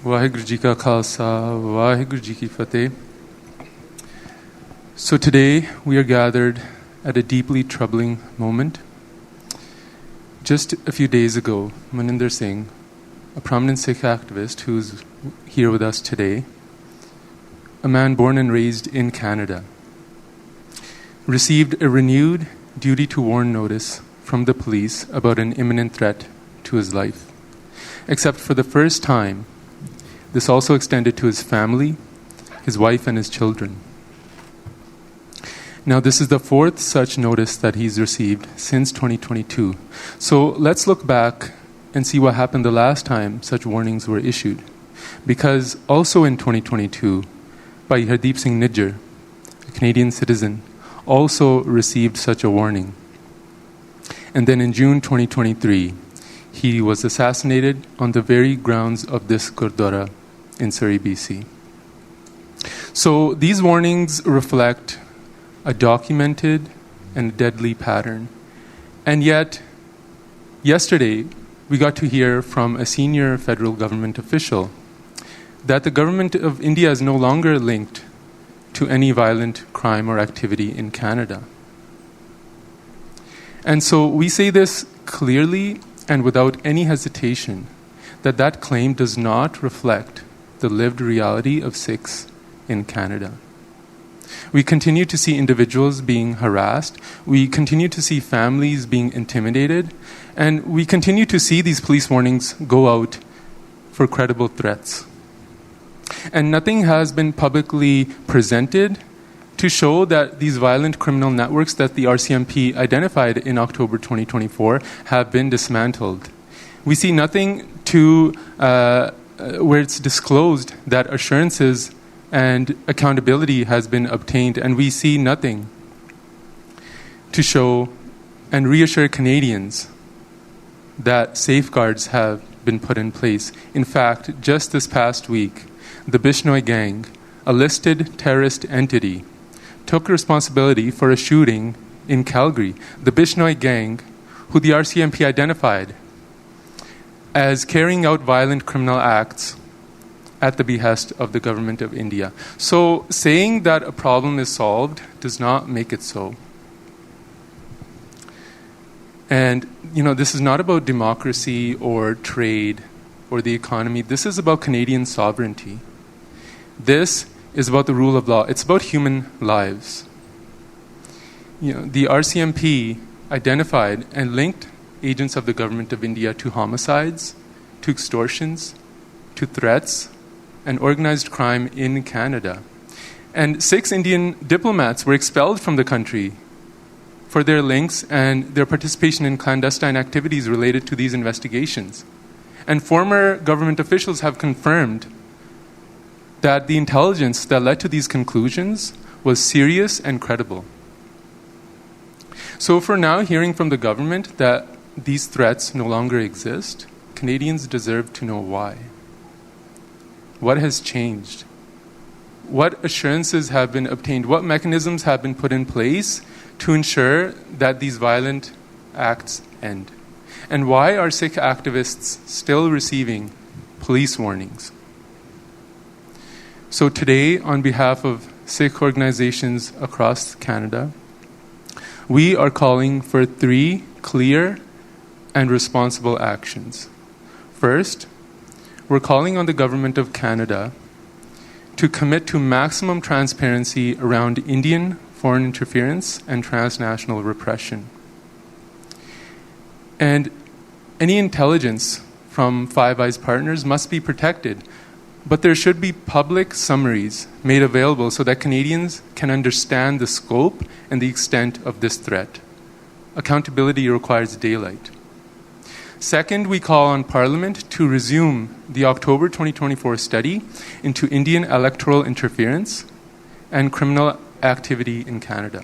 Vaheguru Ji Ka Khalsa, Vaheguru Ji Ki Fateh. So today we are gathered at a deeply troubling moment. Just a few days ago, Maninder Singh, a prominent Sikh activist who's here with us today, a man born and raised in Canada, received a renewed duty to warn notice from the police about an imminent threat to his life. Except for the first time, this also extended to his family, his wife, and his children. Now, this is the fourth such notice that he's received since 2022. So let's look back and see what happened the last time such warnings were issued. Because also in 2022, Bhai Hardeep Singh Nijjar, a Canadian citizen, also received such a warning. And then in June 2023, he was assassinated on the very grounds of this Gurdwara in Surrey, BC. So these warnings reflect a documented and deadly pattern. And yet, yesterday, we got to hear from a senior federal government official that the government of India is no longer linked to any violent crime or activity in Canada. And so we say this clearly and without any hesitation, that that claim does not reflect the lived reality of Sikhs in Canada. We continue to see individuals being harassed, we continue to see families being intimidated, and we continue to see these police warnings go out for credible threats. And nothing has been publicly presented to show that these violent criminal networks that the RCMP identified in October 2024 have been dismantled. We see nothing to where it's disclosed that assurances and accountability has been obtained, and we see nothing to show and reassure Canadians that safeguards have been put in place. In fact, just this past week, the Bishnoi gang, a listed terrorist entity, took responsibility for a shooting in Calgary. The Bishnoi gang, who the RCMP identified as carrying out violent criminal acts at the behest of the government of India. So saying that a problem is solved does not make it so. And, this is not about democracy or trade or the economy. This is about Canadian sovereignty. This is about the rule of law. It's about human lives. The RCMP identified and linked agents of the government of India to homicides, to extortions, to threats, and organized crime in Canada. And 6 Indian diplomats were expelled from the country for their links and their participation in clandestine activities related to these investigations. And former government officials have confirmed that the intelligence that led to these conclusions was serious and credible. So for now, hearing from the government that these threats no longer exist, Canadians deserve to know why. What has changed? What assurances have been obtained? What mechanisms have been put in place to ensure that these violent acts end? And why are Sikh activists still receiving police warnings? So today, on behalf of Sikh organizations across Canada, we are calling for 3 clear and responsible actions. First, we're calling on the Government of Canada to commit to maximum transparency around Indian foreign interference and transnational repression. And any intelligence from Five Eyes partners must be protected, but there should be public summaries made available so that Canadians can understand the scope and the extent of this threat. Accountability requires daylight. Second, we call on Parliament to resume the October 2024 study into Indian electoral interference and criminal activity in Canada,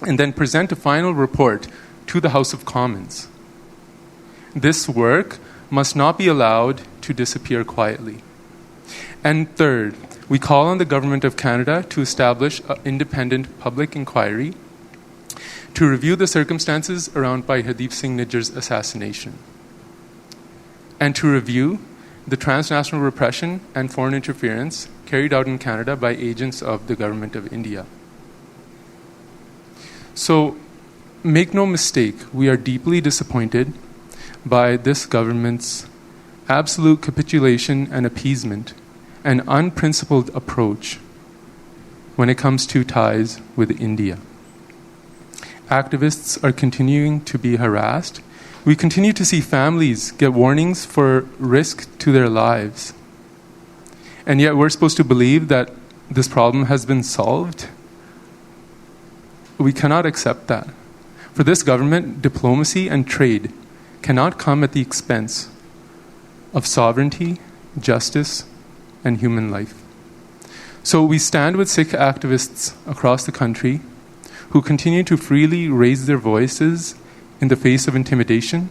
and then present a final report to the House of Commons. This work must not be allowed to disappear quietly. And third, we call on the Government of Canada to establish an independent public inquiry to review the circumstances around Bhai Hardeep Singh Nijjar's assassination, and to review the transnational repression and foreign interference carried out in Canada by agents of the government of India. So, make no mistake, we are deeply disappointed by this government's absolute capitulation and appeasement and unprincipled approach when it comes to ties with India. Activists are continuing to be harassed. We continue to see families get warnings for risk to their lives. And yet we're supposed to believe that this problem has been solved? We cannot accept that. For this government, diplomacy and trade cannot come at the expense of sovereignty, justice, and human life. So we stand with Sikh activists across the country who continue to freely raise their voices in the face of intimidation.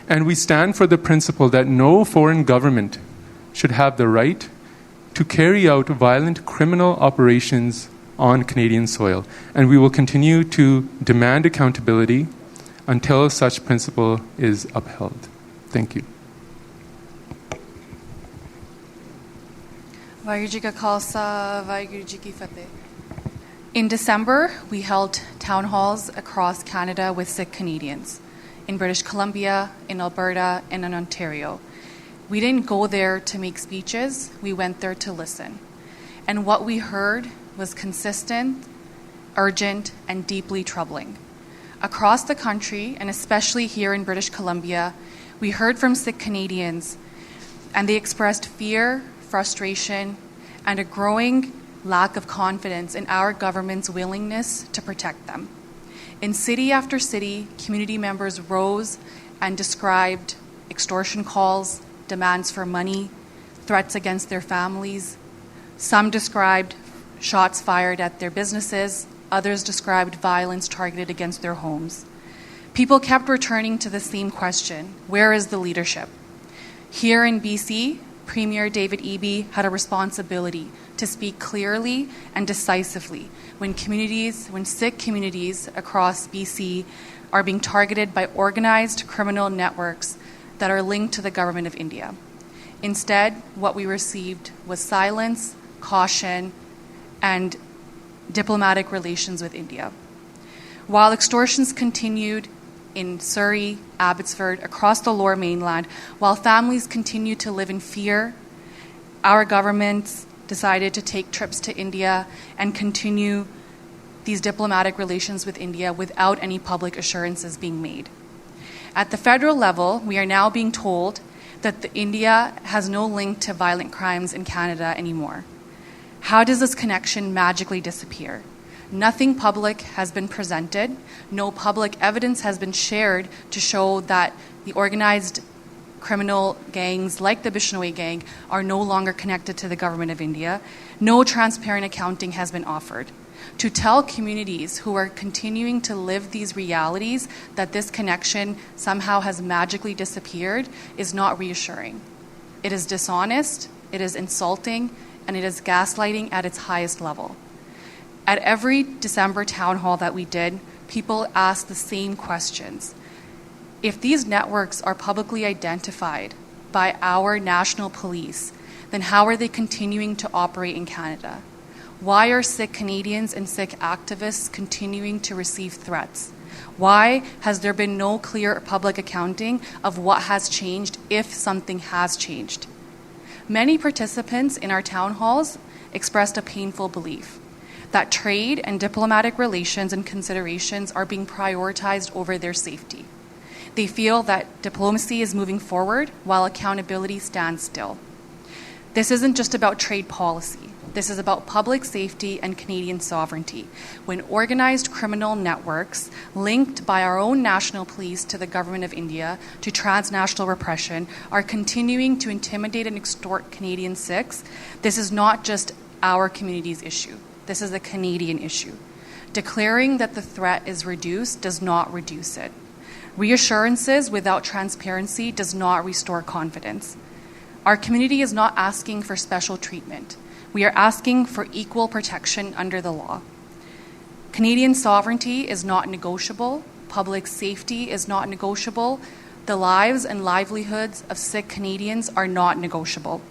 And we stand for the principle that no foreign government should have the right to carry out violent criminal operations on Canadian soil. And we will continue to demand accountability until such principle is upheld. Thank you. Vaheguru Ji Ka Khalsa, Vaheguru Ji Ki Fateh. In December, we held town halls across Canada with Sikh Canadians, in British Columbia, in Alberta, and in Ontario. We didn't go there to make speeches, we went there to listen. And what we heard was consistent, urgent, and deeply troubling. Across the country, and especially here in British Columbia, we heard from Sikh Canadians, and they expressed fear, frustration, and a growing lack of confidence in our government's willingness to protect them. In city after city, community members rose and described extortion calls, demands for money, threats against their families. Some described shots fired at their businesses. Others described violence targeted against their homes. People kept returning to the same question: where is the leadership? Here in BC, Premier David Eby had a responsibility to speak clearly and decisively when Sikh communities across BC are being targeted by organized criminal networks that are linked to the government of India. Instead, what we received was silence, caution, and diplomatic relations with India. While extortions continued in Surrey, Abbotsford, across the Lower Mainland, while families continued to live in fear, our governments decided to take trips to India and continue these diplomatic relations with India without any public assurances being made. At the federal level, we are now being told that India has no link to violent crimes in Canada anymore. How does this connection magically disappear? Nothing public has been presented. No public evidence has been shared to show that the organized criminal gangs like the Bishnoi gang are no longer connected to the government of India. No transparent accounting has been offered. To tell communities who are continuing to live these realities that this connection somehow has magically disappeared is not reassuring. It is dishonest, it is insulting, and it is gaslighting at its highest level. At every December town hall that we did, people asked the same questions. If these networks are publicly identified by our national police, then how are they continuing to operate in Canada? Why are Sikh Canadians and Sikh activists continuing to receive threats? Why has there been no clear public accounting of what has changed, if something has changed? Many participants in our town halls expressed a painful belief that trade and diplomatic relations and considerations are being prioritized over their safety. They feel that diplomacy is moving forward while accountability stands still. This isn't just about trade policy. This is about public safety and Canadian sovereignty. When organized criminal networks linked by our own national police to the government of India to transnational repression are continuing to intimidate and extort Canadian Sikhs, this is not just our community's issue. This is a Canadian issue. Declaring that the threat is reduced does not reduce it. Reassurances without transparency does not restore confidence. Our community is not asking for special treatment. We are asking for equal protection under the law. Canadian sovereignty is not negotiable. Public safety is not negotiable. The lives and livelihoods of Sikh Canadians are not negotiable.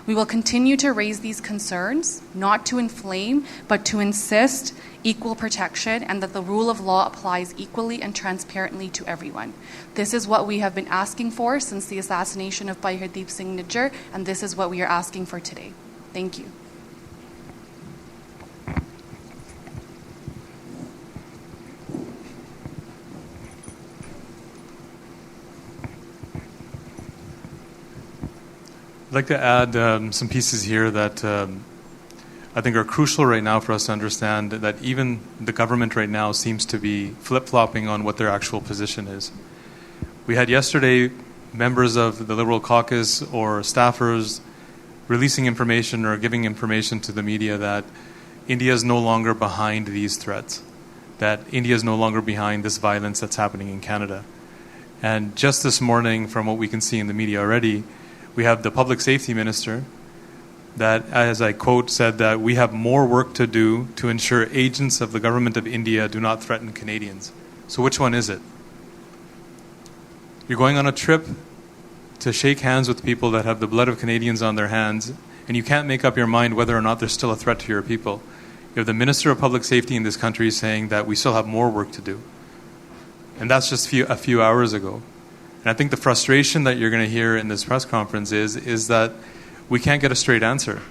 We will continue to raise these concerns, not to inflame, but to insist equal protection and that the rule of law applies equally and transparently to everyone. This is what we have been asking for since the assassination of Bhai Hardeep Singh Nijjar, and this is what we are asking for today. Thank you. I'd like to add some pieces here that I think are crucial right now for us to understand that even the government right now seems to be flip-flopping on what their actual position is. We had yesterday members of the Liberal caucus or staffers releasing information or giving information to the media that India is no longer behind these threats, that India is no longer behind this violence that's happening in Canada. And just this morning, from what we can see in the media already, we have the public safety minister that, as I quote, said that we have more work to do to ensure agents of the government of India do not threaten Canadians. So which one is it? You're going on a trip to shake hands with people that have the blood of Canadians on their hands, and you can't make up your mind whether or not they're still a threat to your people. You have the Minister of Public Safety in this country saying that we still have more work to do. And that's just a few hours ago. And I think the frustration that you're going to hear in this press conference is that we can't get a straight answer.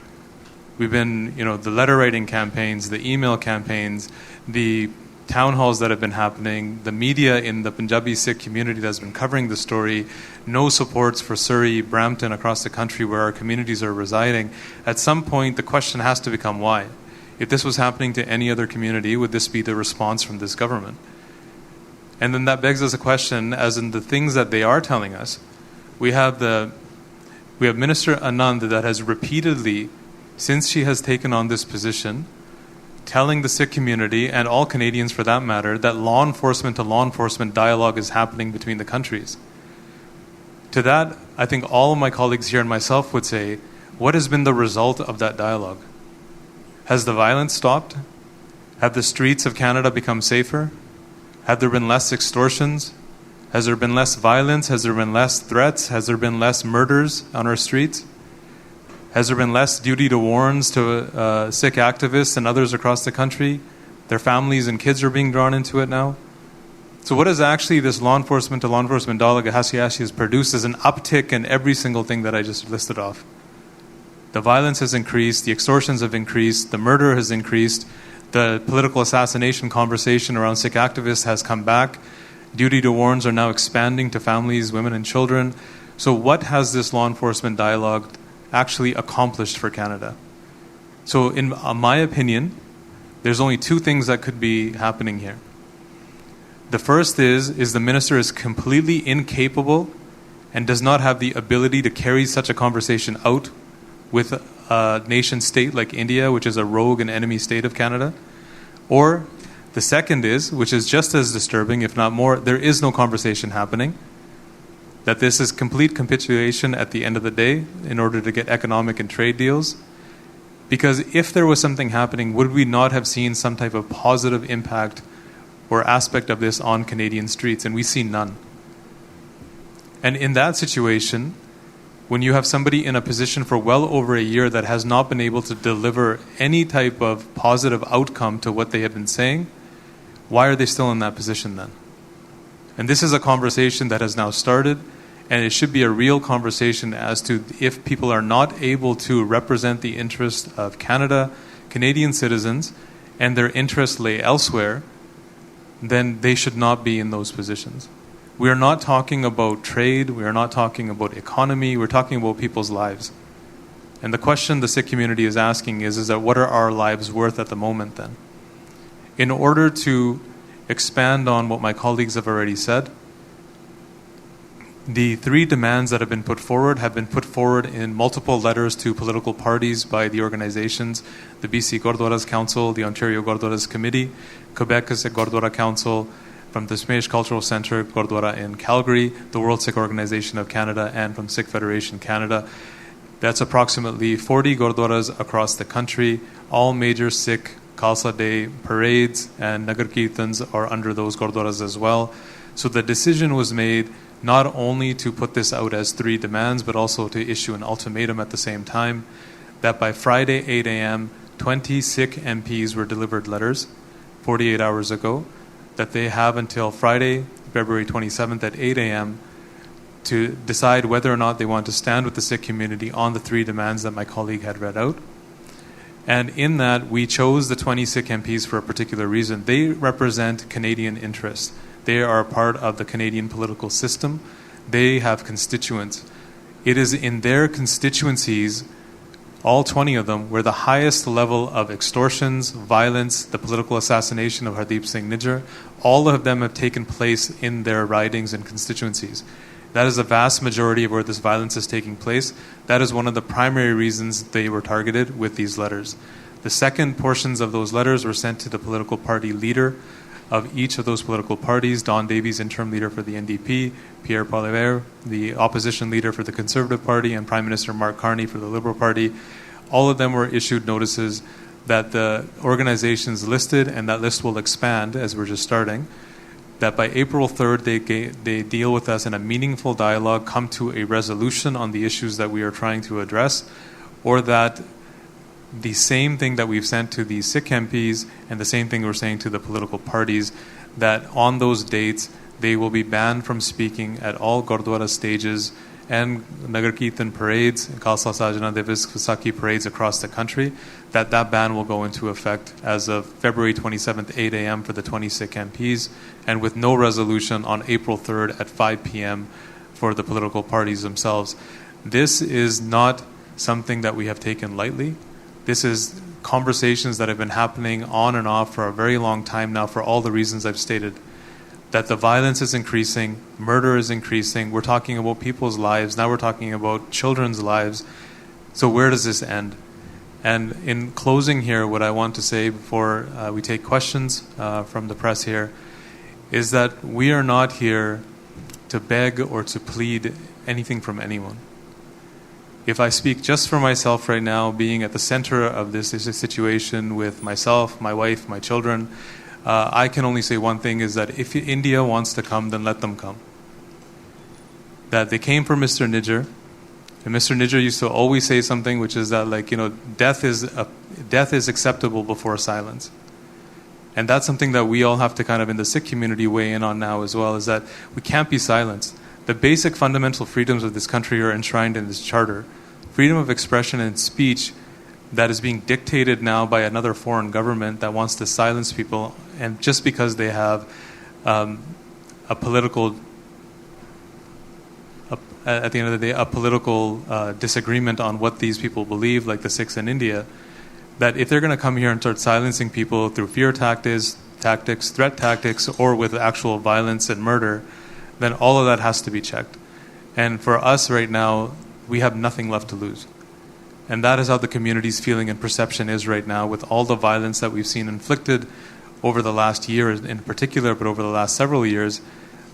We've been, the letter writing campaigns, the email campaigns, the town halls that have been happening, the media in the Punjabi Sikh community that's been covering the story, no supports for Surrey, Brampton, across the country where our communities are residing. At some point, the question has to become why. If this was happening to any other community, would this be the response from this government? And then that begs us a question, as in the things that they are telling us. We have Minister Anand that has repeatedly, since she has taken on this position, telling the Sikh community, and all Canadians for that matter, that law enforcement to law enforcement dialogue is happening between the countries. To that, I think all of my colleagues here and myself would say, what has been the result of that dialogue? Has the violence stopped? Have the streets of Canada become safer? Have there been less extortions? Has there been less violence? Has there been less threats? Has there been less murders on our streets? Has there been less duty to warns to Sikh activists and others across the country? Their families and kids are being drawn into it now. So what is actually this law enforcement to law enforcement dialogue Hasiashi has produced is an uptick in every single thing that I just listed off. The violence has increased, the extortions have increased, the murder has increased, the political assassination conversation around Sikh activists has come back. Duty to warns are now expanding to families, women and children. So what has this law enforcement dialogue actually accomplished for Canada? So in my opinion, there's only two things that could be happening here. The first is the minister is completely incapable and does not have the ability to carry such a conversation out with a nation state like India, which is a rogue and enemy state of Canada. Or the second is, which is just as disturbing, if not more, there is no conversation happening. That this is complete capitulation at the end of the day in order to get economic and trade deals. Because if there was something happening, would we not have seen some type of positive impact or aspect of this on Canadian streets? And we see none. And in that situation, when you have somebody in a position for well over a year that has not been able to deliver any type of positive outcome to what they have been saying, why are they still in that position then? And this is a conversation that has now started, and it should be a real conversation as to if people are not able to represent the interest of Canada, Canadian citizens, and their interests lay elsewhere, then they should not be in those positions. We are not talking about trade, we are not talking about economy, we're talking about people's lives. And the question the Sikh community is asking is that what are our lives worth at the moment then? In order to expand on what my colleagues have already said, the three demands that have been put forward in multiple letters to political parties by the organizations, the BC Gurdwaras Council, the Ontario Gurdwaras Committee, Quebec Sikh Gurdwaras Council, from the Dashmesh Culture Centre, Gurdwara in Calgary, the World Sikh Organization of Canada, and from Sikh Federation Canada. That's approximately 40 Gurdwaras across the country. All major Sikh Khalsa Day parades and Nagar Kirtans are under those Gurdwaras as well. So the decision was made not only to put this out as 3 demands, but also to issue an ultimatum at the same time, that by Friday 8 a.m., 20 Sikh MPs were delivered letters 48 hours ago, that they have until Friday, February 27th at 8 a.m. to decide whether or not they want to stand with the Sikh community on the 3 demands that my colleague had read out. And in that, we chose the 20 Sikh MPs for a particular reason. They represent Canadian interests. They are a part of the Canadian political system. They have constituents. It is in their constituencies, all 20 of them, where the highest level of extortions, violence, the political assassination of Hardeep Singh Nijjar, all of them have taken place in their ridings and constituencies. That is the vast majority of where this violence is taking place. That is one of the primary reasons they were targeted with these letters. The second portions of those letters were sent to the political party leader of each of those political parties, Don Davies, interim leader for the NDP, Pierre Poilievre, the opposition leader for the Conservative Party, and Prime Minister Mark Carney for the Liberal Party. All of them were issued notices that the organizations listed, and that list will expand as we're just starting, that by April 3rd they deal with us in a meaningful dialogue, come to a resolution on the issues that we are trying to address, or that the same thing that we've sent to the Sikh MPs and the same thing we're saying to the political parties, that on those dates they will be banned from speaking at all Gurdwara stages and Nagar Kirtan parades, Khalsa Sajna Divas, Vaisakhi parades across the country, that ban will go into effect as of February 27th, 8 a.m. for the 20 Sikh MPs, and with no resolution on April 3rd at 5 p.m. for the political parties themselves. This is not something that we have taken lightly. This is conversations that have been happening on and off for a very long time now for all the reasons I've stated. That the violence is increasing, murder is increasing, we're talking about people's lives, now we're talking about children's lives. So where does this end? And in closing here, what I want to say before we take questions from the press here is that we are not here to beg or to plead anything from anyone. If I speak just for myself right now, being at the center of this situation with myself, my wife, my children, I can only say one thing, is that if India wants to come, then let them come. That they came for Mr. Nijjar, and Mr. Nijjar used to always say something, which is that, death is acceptable before silence. And that's something that we all have to kind of in the Sikh community weigh in on now as well, is that we can't be silenced. The basic fundamental freedoms of this country are enshrined in this charter. Freedom of expression and speech that is being dictated now by another foreign government that wants to silence people, and just because they have a political at the end of the day, a political disagreement on what these people believe, like the Sikhs in India, that if they're going to come here and start silencing people through fear tactics, threat tactics, or with actual violence and murder, then all of that has to be checked. And for us right now, we have nothing left to lose. And that is how the community's feeling and perception is right now, with all the violence that we've seen inflicted over the last year in particular, but over the last several years,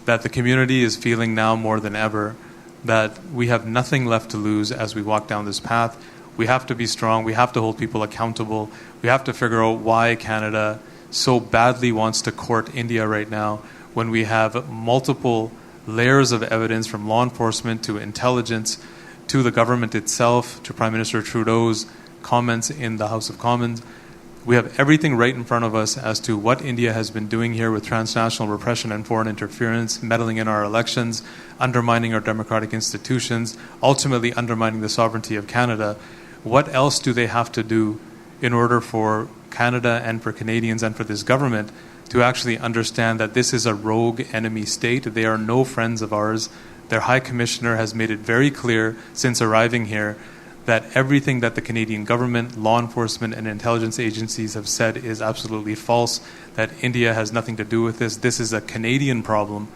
that the community is feeling now more than ever that we have nothing left to lose as we walk down this path. We have to be strong. We have to hold people accountable. We have to figure out why Canada so badly wants to court India right now, when we have multiple layers of evidence, from law enforcement to intelligence to the government itself, to Prime Minister Trudeau's comments in the House of Commons. We have everything right in front of us as to what India has been doing here with transnational repression and foreign interference, meddling in our elections, undermining our democratic institutions, ultimately undermining the sovereignty of Canada. What else do they have to do in order for Canada and for Canadians and for this government to actually understand that this is a rogue enemy state? They are no friends of ours. Their High Commissioner has made it very clear since arriving here that everything that the Canadian government, law enforcement, and intelligence agencies have said is absolutely false, that India has nothing to do with this. This is a Canadian problem,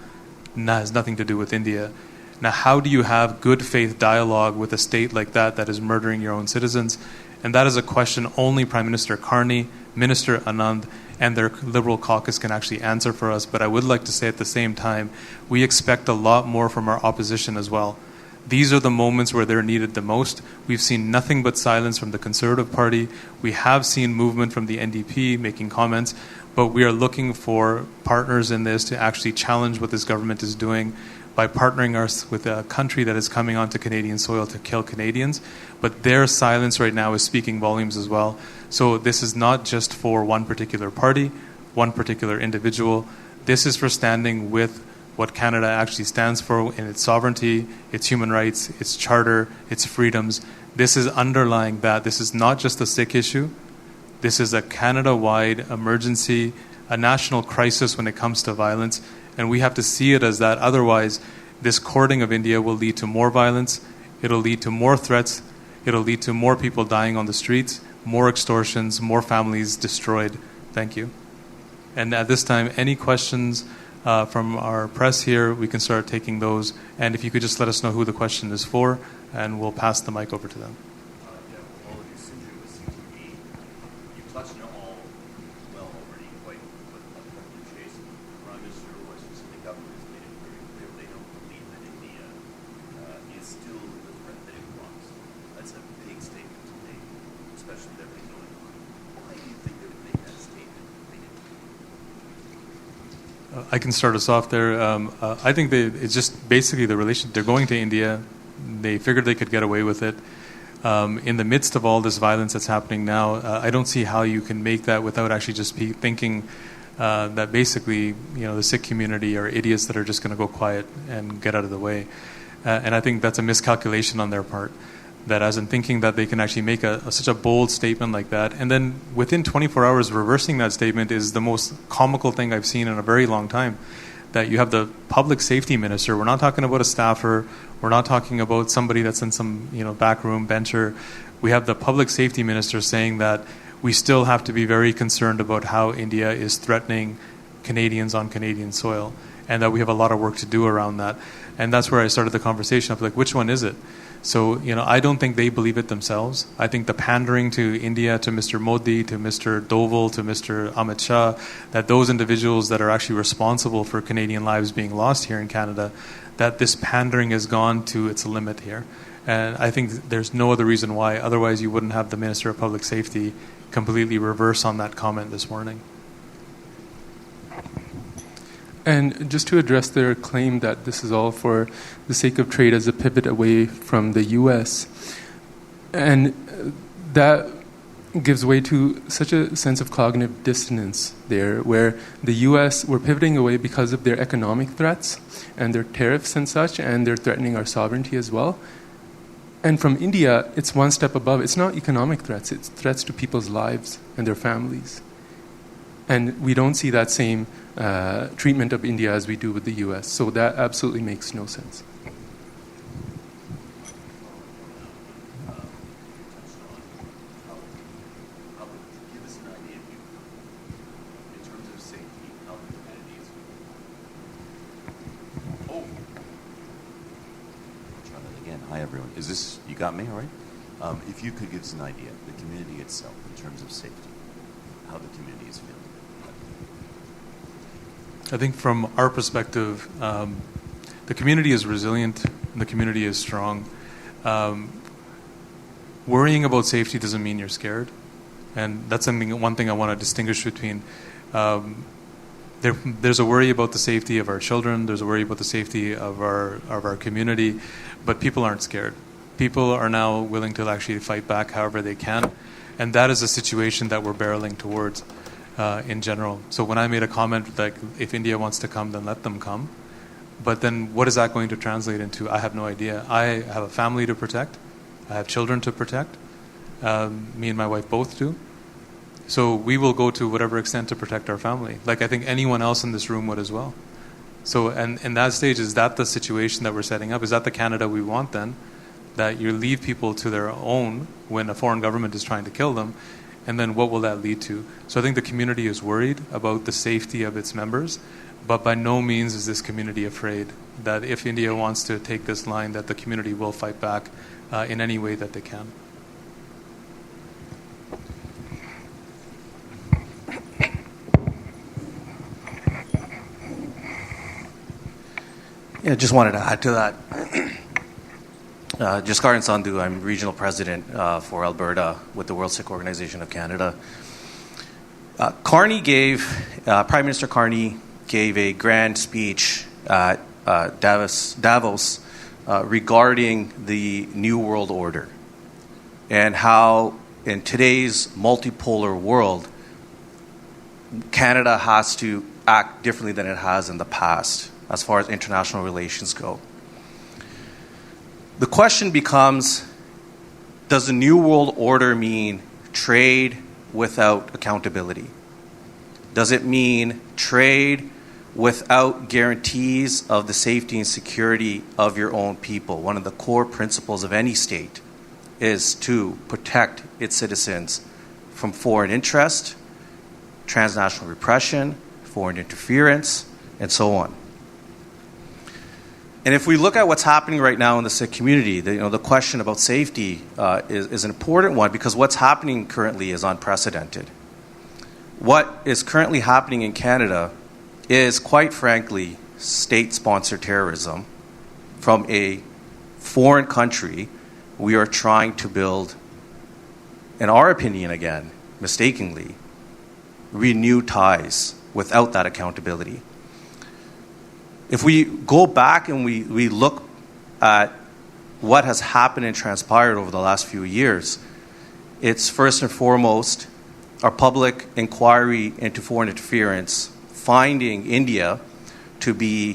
and that has nothing to do with India. Now, how do you have good faith dialogue with a state like that is murdering your own citizens? And that is a question only Prime Minister Carney, Minister Anand, and their Liberal caucus can actually answer for us. But I would like to say at the same time, we expect a lot more from our opposition as well. These are the moments where they're needed the most. We've seen nothing but silence from the Conservative Party. We have seen movement from the NDP making comments, but we are looking for partners in this to actually challenge what this government is doing. by partnering us with a country that is coming onto Canadian soil to kill Canadians. But their silence right now is speaking volumes as well. So this is not just for one particular party, one particular individual. This is for standing with what Canada actually stands for in its sovereignty, its human rights, its charter, its freedoms. This is underlying that. This is not just a Sikh issue. This is a Canada-wide emergency, a national crisis when it comes to violence, and we have to see it as that. Otherwise, this courting of India will lead to more violence, it'll lead to more threats, it'll lead to more people dying on the streets, more extortions, more families destroyed. Thank you. And at this time, any questions from our press here, we can start taking those. And if you could just let us know who the question is for, and we'll pass the mic over to them. All of you, Sindhu, it seems to me you touched on all well already, quite chase. Prime Minister or the government has made it very clear they don't believe that India is still the threat that it was. That's a big statement to make, especially with everything going on. Why do you think they would make that statement? I can start us off there. I think it's just basically the relation. They're going to India. They figured they could get away with it. In the midst of all this violence that's happening now, I don't see how you can make that without actually just thinking that basically, the Sikh community are idiots that are just going to go quiet and get out of the way. And I think that's a miscalculation on their part. That as in thinking that they can actually make such a bold statement like that, and then within 24 hours reversing that statement is the most comical thing I've seen in a very long time. That you have the public safety minister, we're not talking about a staffer, we're not talking about somebody that's in some back room bencher. We have the public safety minister saying that we still have to be very concerned about how India is threatening Canadians on Canadian soil, and that we have a lot of work to do around that. And that's where I started the conversation of which one is it? So, I don't think they believe it themselves. I think the pandering to India, to Mr. Modi, to Mr. Doval, to Mr. Amit Shah, that those individuals that are actually responsible for Canadian lives being lost here in Canada, that this pandering has gone to its limit here. And I think there's no other reason why. Otherwise, you wouldn't have the Minister of Public Safety completely reverse on that comment this morning. And just to address their claim that this is all for the sake of trade as a pivot away from the U.S., and that gives way to such a sense of cognitive dissonance there, where the U.S. were pivoting away because of their economic threats and their tariffs and such, and they're threatening our sovereignty as well. And from India, it's one step above. It's not economic threats, it's threats to people's lives and their families. And we don't see that same treatment of India as we do with the U.S. So that absolutely makes no sense. Give us an idea in terms of safety, how the community is. Oh, try that again. Hi, everyone. Is this, you got me, all right? If you could give us an idea, the community itself, in terms of safety, how the community is feeling. I think from our perspective, the community is resilient and the community is strong. Worrying about safety doesn't mean you're scared. And that's one thing I want to distinguish between. There's a worry about the safety of our children, there's a worry about the safety of our community, but people aren't scared. People are now willing to actually fight back however they can. And that is a situation that we're barreling towards. In general. So when I made a comment like, if India wants to come, then let them come. But then what is that going to translate into? I have no idea. I have a family to protect. I have children to protect. Me and my wife both do. So we will go to whatever extent to protect our family. Like I think anyone else in this room would as well. So and in that stage, is that the situation that we're setting up? Is that the Canada we want then? That you leave people to their own when a foreign government is trying to kill them? And then what will that lead to? So I think the community is worried about the safety of its members, but by no means is this community afraid that if India wants to take this line, that the community will fight back in any way that they can. Yeah, just wanted to add to that. Jaskaran Sandhu, I'm regional president for Alberta with the World Sikh Organization of Canada. Prime Minister Carney gave a grand speech at Davos regarding the New World Order and how in today's multipolar world, Canada has to act differently than it has in the past as far as international relations go. The question becomes, does the New World Order mean trade without accountability? Does it mean trade without guarantees of the safety and security of your own people? One of the core principles of any state is to protect its citizens from foreign interest, transnational repression, foreign interference, and so on. And if we look at what's happening right now in the Sikh community, the question about safety is an important one because what's happening currently is unprecedented. What is currently happening in Canada is, quite frankly, state-sponsored terrorism from a foreign country. We are trying to build, in our opinion again, mistakenly, renew ties without that accountability. If we go back and we look at what has happened and transpired over the last few years, it's first and foremost our public inquiry into foreign interference, finding India to be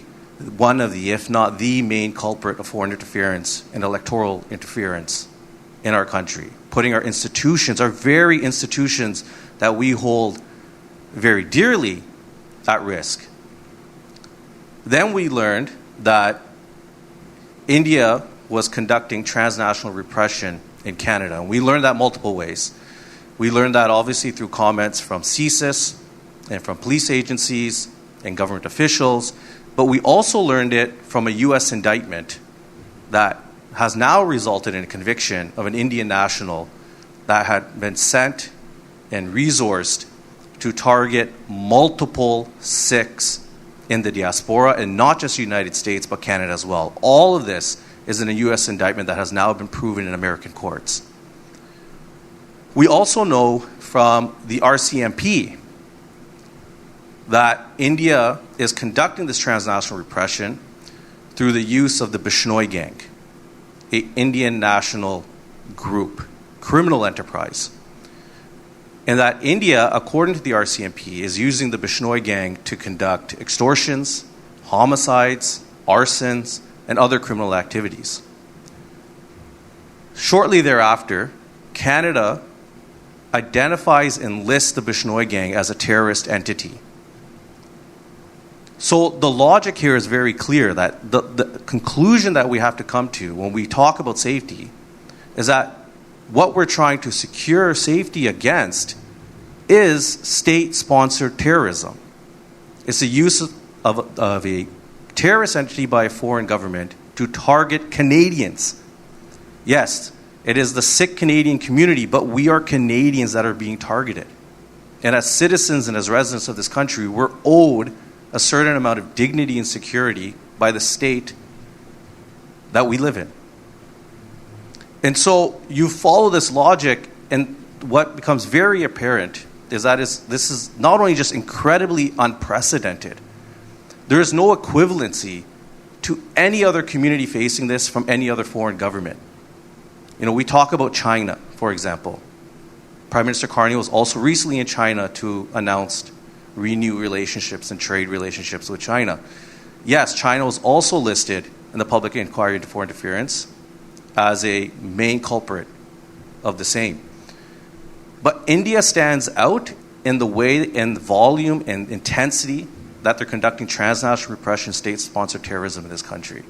one of the, if not the main culprit of foreign interference and electoral interference in our country, putting our institutions, our very institutions that we hold very dearly, at risk. Then we learned that India was conducting transnational repression in Canada. And we learned that multiple ways. We learned that obviously through comments from CSIS and from police agencies and government officials, but we also learned it from a U.S. indictment that has now resulted in a conviction of an Indian national that had been sent and resourced to target multiple Sikhs in the diaspora, and not just the United States, but Canada as well. All of this is in a U.S. indictment that has now been proven in American courts. We also know from the RCMP that India is conducting this transnational repression through the use of the Bishnoi Gang, an Indian national group, criminal enterprise. And that India, according to the RCMP, is using the Bishnoi Gang to conduct extortions, homicides, arsons, and other criminal activities. Shortly thereafter, Canada identifies and lists the Bishnoi Gang as a terrorist entity. So the logic here is very clear that the conclusion that we have to come to when we talk about safety is that what we're trying to secure safety against is state-sponsored terrorism. It's the use of a terrorist entity by a foreign government to target Canadians. Yes, it is the Sikh Canadian community, but we are Canadians that are being targeted. And as citizens and as residents of this country, we're owed a certain amount of dignity and security by the state that we live in. And so you follow this logic, and what becomes very apparent is that this is not only just incredibly unprecedented, there is no equivalency to any other community facing this from any other foreign government. We talk about China, for example. Prime Minister Carney was also recently in China to announce renewed relationships and trade relationships with China. Yes, China was also listed in the public inquiry into foreign interference as a main culprit of the same. But India stands out in the way and volume and intensity that they're conducting transnational repression, state-sponsored terrorism in this country.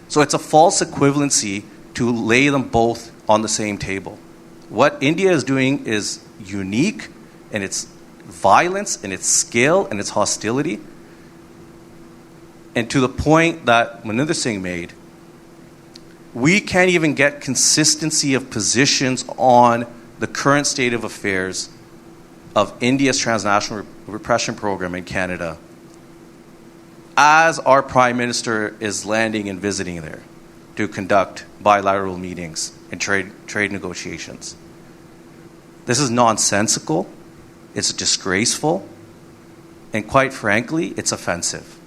So it's a false equivalency to lay them both on the same table. What India is doing is unique in its violence, in its scale, and its hostility. And to the point that Maninder Singh made, we can't even get consistency of positions on the current state of affairs of India's transnational repression program in Canada as our Prime Minister is landing and visiting there to conduct bilateral meetings and trade negotiations. This is nonsensical, it's disgraceful, and quite frankly, it's offensive.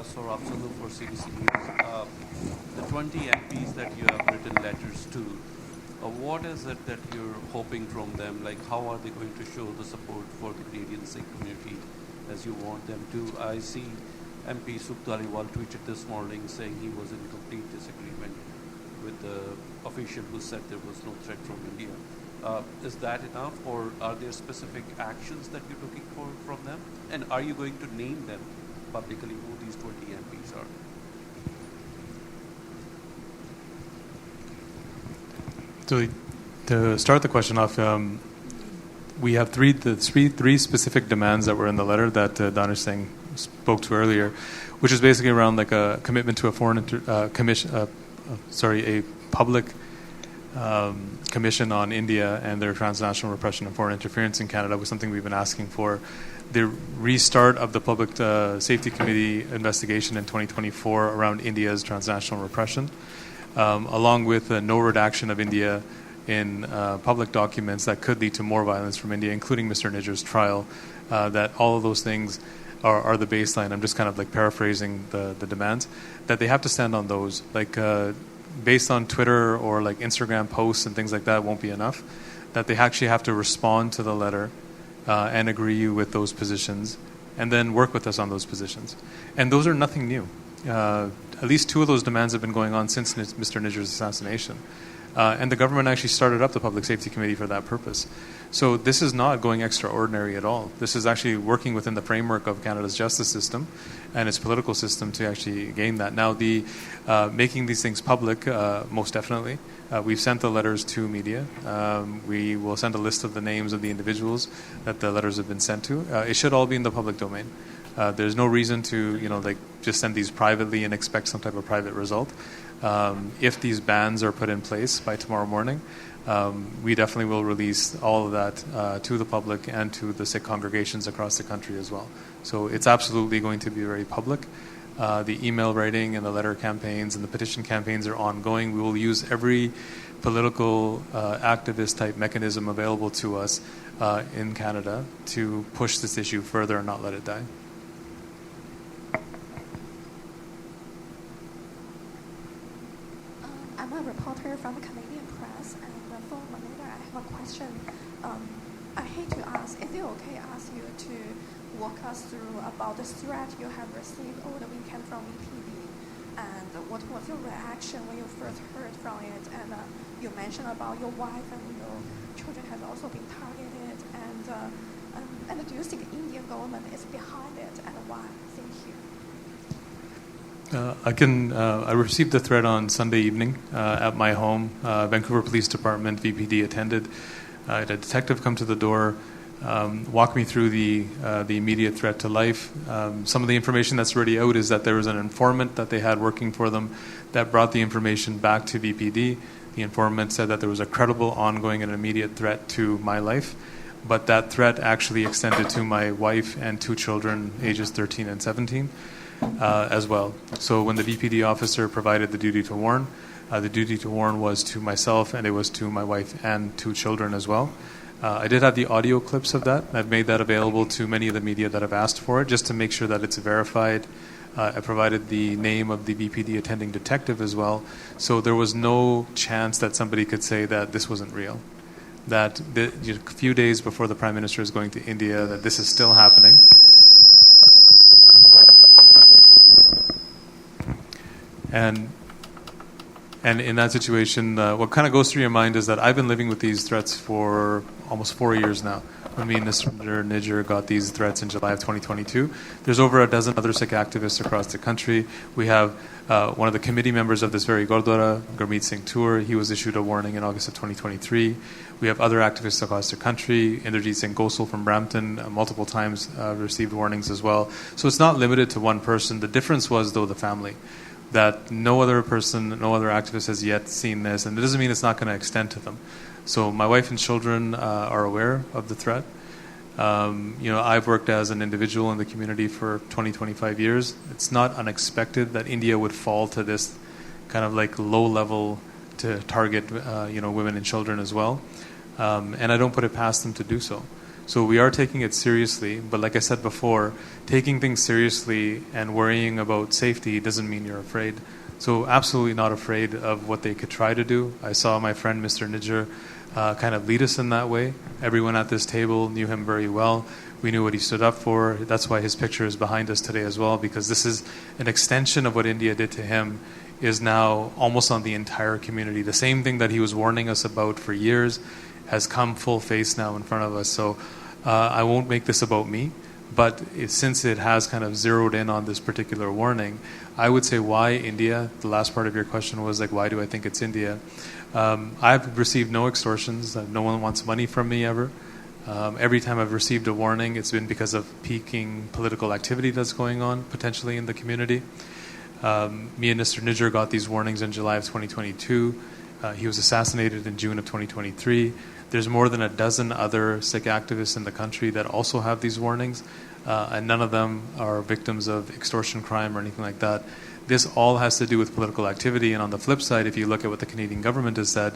Saurabh Sulu for CBC News. The 20 MPs that you have written letters to, what is it that you're hoping from them? Like, how are they going to show the support for the Canadian Sikh community as you want them to? I see MP Sukh Dhaliwal tweeted this morning saying he was in complete disagreement with the official who said there was no threat from India. Is that enough, or are there specific actions that you're looking for from them? And are you going to name them publicly who these 20 MPs are? So to start the question off, we have three specific demands that were in the letter that Danish Singh spoke to earlier, which is basically around like a commitment to a a public commission on India and their transnational repression and foreign interference in Canada was something we've been asking for. The restart of the Public Safety Committee investigation in 2024 around India's transnational repression, along with no redaction of India in public documents that could lead to more violence from India, including Mr. Nijjar's trial, that all of those things are the baseline. I'm just kind of like paraphrasing the demands, that they have to stand on those. Like based on Twitter or like Instagram posts and things like that won't be enough, that they actually have to respond to the letter and agree with those positions and then work with us on those positions. And those are nothing new. At least two of those demands have been going on since Mr. Nijjar's assassination. And the government actually started up the Public Safety Committee for that purpose. So this is not going extraordinary at all. This is actually working within the framework of Canada's justice system and its political system to actually gain that. Now, the making these things public, most definitely. We've sent the letters to media. We will send a list of the names of the individuals that the letters have been sent to. It should all be in the public domain. There's no reason to, just send these privately and expect some type of private result. If these bans are put in place by tomorrow morning, we definitely will release all of that to the public and to the Sikh congregations across the country as well. So it's absolutely going to be very public. The email writing and the letter campaigns and the petition campaigns are ongoing. We will use every political activist type mechanism available to us in Canada to push this issue further and not let it die. I'm a reporter from the Canadian Press, and for Manila, I have a question. I hate to ask, is it okay to ask you to walk us through about the threat you have received over the weekend from VPD, and what was your reaction when you first heard from it? And you mentioned about your wife and your children have also been targeted, and do you think the Indian government is behind it, and why? Thank you. I received the threat on Sunday evening at my home. Vancouver Police Department, VPD attended. I had a detective come to the door, walk me through the immediate threat to life. Some of the information that's already out is that there was an informant that they had working for them that brought the information back to VPD. The informant said that there was a credible, ongoing, and immediate threat to my life, but that threat actually extended to my wife and two children, ages 13 and 17. As well. So when the VPD officer provided the duty to warn was to myself, and it was to my wife and two children as well. I did have the audio clips of that. I've made that available to many of the media that have asked for it, just to make sure that it's verified. I provided the name of the VPD attending detective as well. So there was no chance that somebody could say that this wasn't real. That a few days before the Prime Minister is going to India, that this is still happening. And in that situation, what kind of goes through your mind is that I've been living with these threats for almost 4 years now. When me and Mr. Nijjar got these threats in July of 2022. There's over a dozen other Sikh activists across the country. We have one of the committee members of this very Gurdwara, Gurmeet Singh Tour. He was issued a warning in August of 2023. We have other activists across the country. Inderjeet Singh Gosal from Brampton multiple times received warnings as well. So it's not limited to one person. The difference was, though, the family. That no other person, no other activist has yet seen this, and it doesn't mean it's not going to extend to them. So my wife and children are aware of the threat. I've worked as an individual in the community for 20, 25 years. It's not unexpected that India would fall to this kind of like low level to target, women and children as well. And I don't put it past them to do so. So we are taking it seriously, but like I said before, taking things seriously and worrying about safety doesn't mean you're afraid. So absolutely not afraid of what they could try to do. I saw my friend Mr. Niger kind of lead us in that way. Everyone at this table knew him very well. We knew what he stood up for. That's why his picture is behind us today as well, because this is an extension of what India did to him is now almost on the entire community. The same thing that he was warning us about for years has come full face now in front of us. So I won't make this about me, but since it has kind of zeroed in on this particular warning, I would say why India? The last part of your question was like, why do I think it's India? I've received no extortions. No one wants money from me ever. Every time I've received a warning, it's been because of peaking political activity that's going on potentially in the community. Me and Mr. Niger got these warnings in July of 2022. He was assassinated in June of 2023. There's more than a dozen other Sikh activists in the country that also have these warnings, and none of them are victims of extortion crime or anything like that. This all has to do with political activity. And on the flip side, if you look at what the Canadian government has said,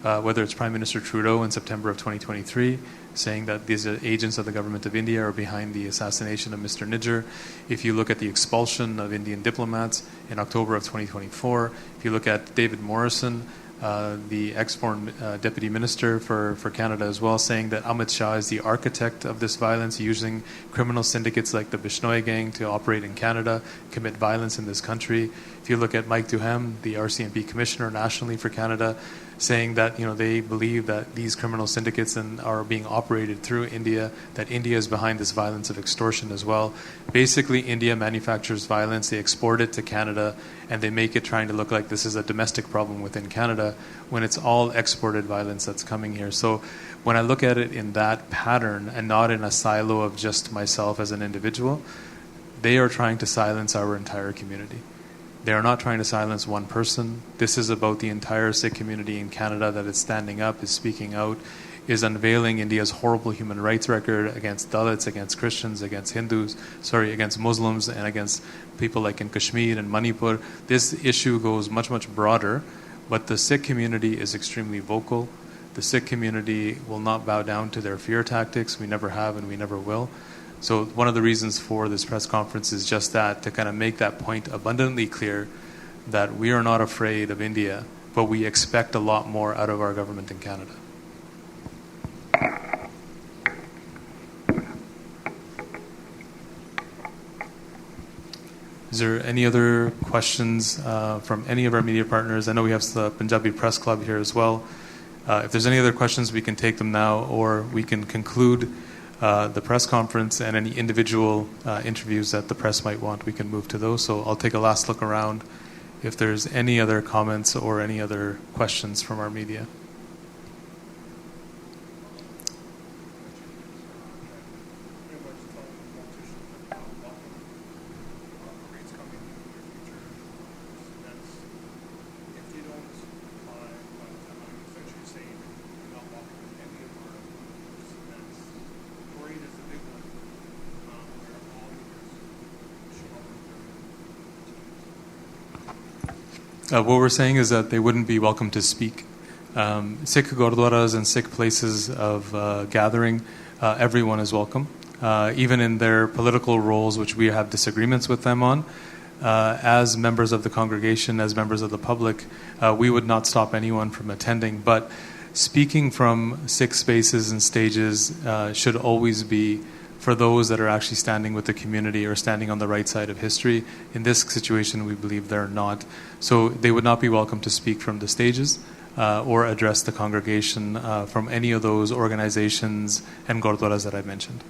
whether it's Prime Minister Trudeau in September of 2023, saying that these agents of the government of India are behind the assassination of Mr. Niger. If you look at the expulsion of Indian diplomats in October of 2024, if you look at David Morrison, the ex-foreign deputy minister for Canada as well, saying that Amit Shah is the architect of this violence, using criminal syndicates like the Bishnoi gang to operate in Canada, commit violence in this country. If you look at Mike Duhem, the RCMP commissioner nationally for Canada, saying that they believe that these criminal syndicates are being operated through India, that India is behind this violence of extortion as well. Basically, India manufactures violence, they export it to Canada, and they make it trying to look like this is a domestic problem within Canada when it's all exported violence that's coming here. So when I look at it in that pattern and not in a silo of just myself as an individual, they are trying to silence our entire community. They are not trying to silence one person. This is about the entire Sikh community in Canada that is standing up, is speaking out, is unveiling India's horrible human rights record against Dalits, against Christians, against against Muslims, and against people like in Kashmir and Manipur. This issue goes much, much broader, but the Sikh community is extremely vocal. The Sikh community will not bow down to their fear tactics. We never have and we never will. So one of the reasons for this press conference is just that, to kind of make that point abundantly clear that we are not afraid of India, but we expect a lot more out of our government in Canada. Is there any other questions from any of our media partners? I know we have the Punjabi Press Club here as well. If there's any other questions, we can take them now, or we can conclude the press conference, and any individual interviews that the press might want, we can move to those. So I'll take a last look around if there's any other comments or any other questions from our media. What we're saying is that they wouldn't be welcome to speak. Sikh Gurdwaras and Sikh places of gathering, everyone is welcome, even in their political roles, which we have disagreements with them on. As members of the congregation, as members of the public, we would not stop anyone from attending. But speaking from Sikh spaces and stages should always be for those that are actually standing with the community or standing on the right side of history. In this situation, we believe they're not. So they would not be welcome to speak from the stages or address the congregation from any of those organizations and gurdwaras that I mentioned.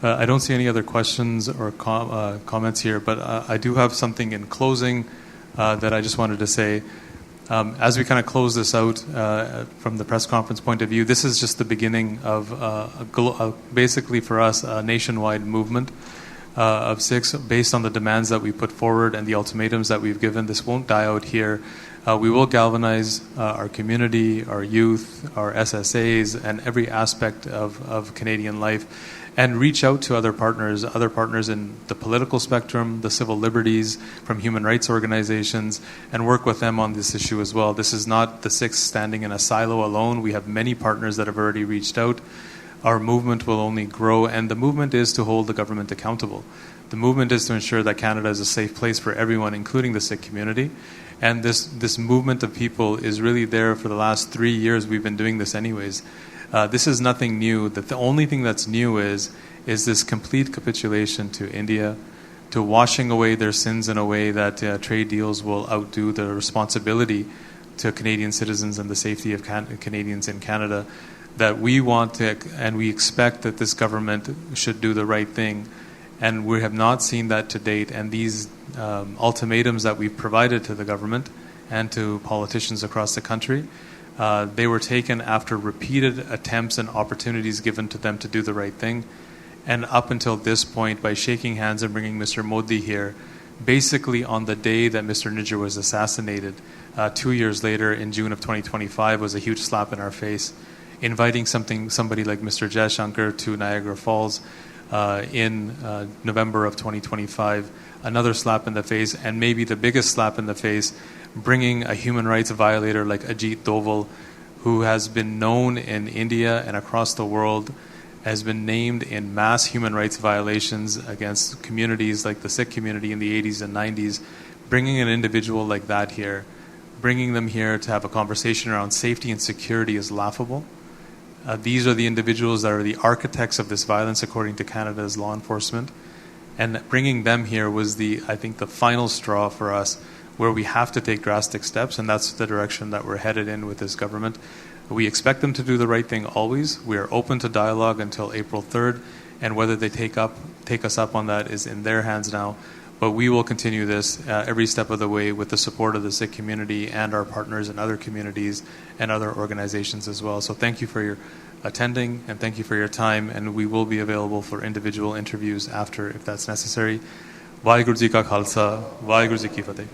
I don't see any other questions or comments here, but I do have something in closing that I just wanted to say. As we kind of close this out from the press conference point of view, this is just the beginning of basically for us a nationwide movement of Sikhs based on the demands that we put forward and the ultimatums that we've given. This won't die out here. We will galvanize our community, our youth, our SSAs, and every aspect of Canadian life. and reach out to other partners in the political spectrum, the civil liberties, from human rights organizations, and work with them on this issue as well. This is not the Sikhs standing in a silo alone. We have many partners that have already reached out. Our movement will only grow, and the movement is to hold the government accountable. The movement is to ensure that Canada is a safe place for everyone, including the Sikh community. And this movement of people is really there for the last 3 years. We've been doing this anyways. This is nothing new. That the only thing that's new is this complete capitulation to India, to washing away their sins in a way that trade deals will outdo the responsibility to Canadian citizens and the safety of Canadians in Canada. That we want to, and we expect that this government should do the right thing. And we have not seen that to date. And these ultimatums that we've provided to the government and to politicians across the country, they were taken after repeated attempts and opportunities given to them to do the right thing. And up until this point, by shaking hands and bringing Mr. Modi here, basically on the day that Mr. Nijjar was assassinated, 2 years later in June of 2025, was a huge slap in our face. Inviting somebody like Mr. Jaishankar to Niagara Falls in November of 2025, another slap in the face, and maybe the biggest slap in the face, bringing a human rights violator like Ajit Doval, who has been known in India and across the world, has been named in mass human rights violations against communities like the Sikh community in the 80s and 90s, bringing an individual like that here, bringing them here to have a conversation around safety and security is laughable. These are the individuals that are the architects of this violence according to Canada's law enforcement. And bringing them here was I think the final straw for us, where we have to take drastic steps, and that's the direction that we're headed in with this government. We expect them to do the right thing always. We are open to dialogue until April 3rd, and whether they take us up on that is in their hands now. But we will continue this every step of the way with the support of the Sikh community and our partners in other communities and other organizations as well. So thank you for your attending, and thank you for your time, and we will be available for individual interviews after if that's necessary. Vaheguru Ji Ka Khalsa, Vaheguru Ji Ki Fateh.